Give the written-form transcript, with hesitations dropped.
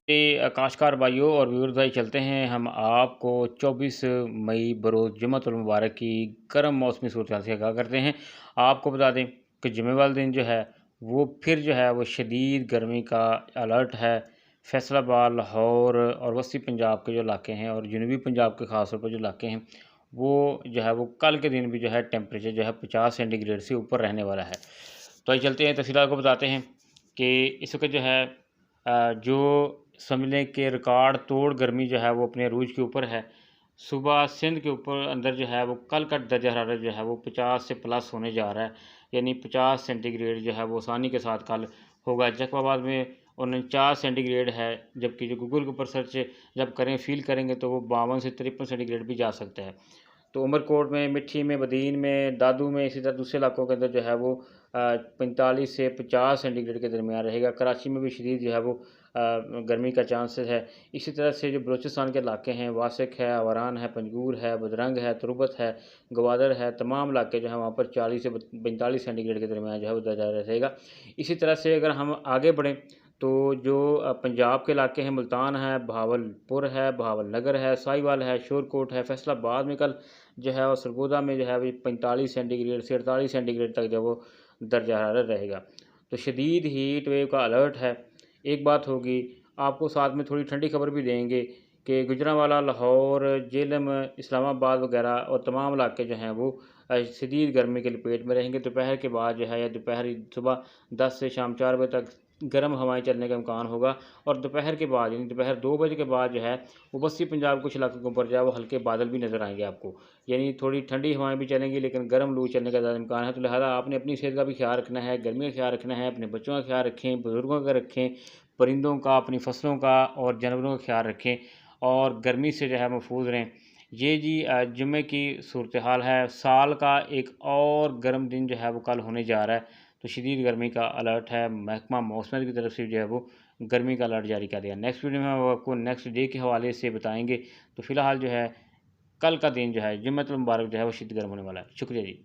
काश्तकार भाइयों और व्यूअर्स भाई, चलते हैं हम आपको 24 मई बरोज़ जुम्मतुल मुबारक की गर्म मौसमी सूरत से आगाह करते हैं। आपको बता दें कि जुमे वाले दिन जो है वो फिर जो है वो शदीद गर्मी का अलर्ट है। फैसलाबाद, लाहौर और वस्ती पंजाब के जो इलाके हैं और जनूबी पंजाब के ख़ास तौर पर जो इलाके हैं वो जो है वो कल के दिन भी जो है टेम्परेचर जो है 50 सेंटीग्रेड से ऊपर रहने वाला है। तो आइए चलते हैं तफ़सीलात को बताते हैं कि इस वक्त जो है जो समझ लें कि रिकॉर्ड तोड़ गर्मी जो है वो अपने अरूज के ऊपर है। सुबह सिंध के ऊपर अंदर जो है वो कल का दर्जा हरारत जो है वो 50 से प्लस होने जा रहा है, यानी 50 सेंटीग्रेड जो है वो आसानी के साथ कल होगा। जैकबाबाद में 49 सेंटीग्रेड है, जबकि जो गूगल के ऊपर सर्च जब करें फील करेंगे तो वो 52 से 53 सेंटीग्रेड भी जा सकता है। तो उमरकोट में, मिट्ठी में, बदीन में, दादू में, इसी तरह दूसरे इलाकों के अंदर जो है वो 45 से 50 सेंटीग्रेड के दरमियान रहेगा। कराची में भी शदीद जो है वो गर्मी का चांसेस है। इसी तरह से जो बलूचिस्तान के इलाके हैं, वासिक है, आवारान है, पंजगूर है, बदरंग है, तुरबत है, गवादर है, तमाम इलाके जो हैं वहाँ पर 40 से 45 सेंटीग्रेड के दरमियान जो है वो दर्जा रहेगा। इसी तरह से अगर हम आगे बढ़ें तो जो पंजाब के इलाके हैं, मुल्तान है, बहावलपुर है, बहावलनगर है, साहिवाल है, शोरकोट है, फैसलाबाद में कल जो है और सरगोदा में जो है वो 45 सेंटीग्रेड से 48 सेंटीग्रेड तक जो वो दर्जा हरारत रहेगा। तो शदीद हीट वेव का अलर्ट है। एक बात होगी, आपको साथ में थोड़ी ठंडी खबर भी देंगे कि गुजरांवाला, लाहौर, जेहलम, इस्लामाबाद वगैरह और तमाम इलाके जो हैं वो शदीद गर्मी के लपेट में रहेंगे। दोपहर के बाद जो है या दोपहर सुबह 10 से शाम 4 बजे तक गर्म हवाएं चलने का इम्कान होगा और दोपहर के बाद यानी दोपहर 2 बजे के बाद जो है वो वस्ती पंजाब कुछ इलाकों के ऊपर जो है वो हल्के बादल भी नज़र आएंगे आपको, यानी थोड़ी ठंडी हवाएं भी चलेंगी लेकिन गर्म लू चलने का ज़्यादा इम्कान है। तो लिहाजा आपने अपनी सेहत का भी ख्याल रखना है, गर्मी का ख्याल रखना है, अपने बच्चों का ख्याल रखें, बुज़ुर्गों का रखें, परिंदों का, अपनी फसलों का और जानवरों का ख्याल रखें और गर्मी से जो है महफूज रहें। ये जी जुम्मे की सूरत हाल है। साल का एक और गर्म दिन जो है वो कल होने जा रहा है, तो शदीद गर्मी का अलर्ट है। महकमा मौसम की तरफ से जो है वो गर्मी का अलर्ट जारी कर दिया। नेक्स्ट वीडियो में हम आपको नेक्स्ट डे के हवाले से बताएंगे। तो फ़िलहाल जो है कल का दिन जो है जुम्मतुल मुबारक जो है वो शदीद गर्म होने वाला है। शुक्रिया जी।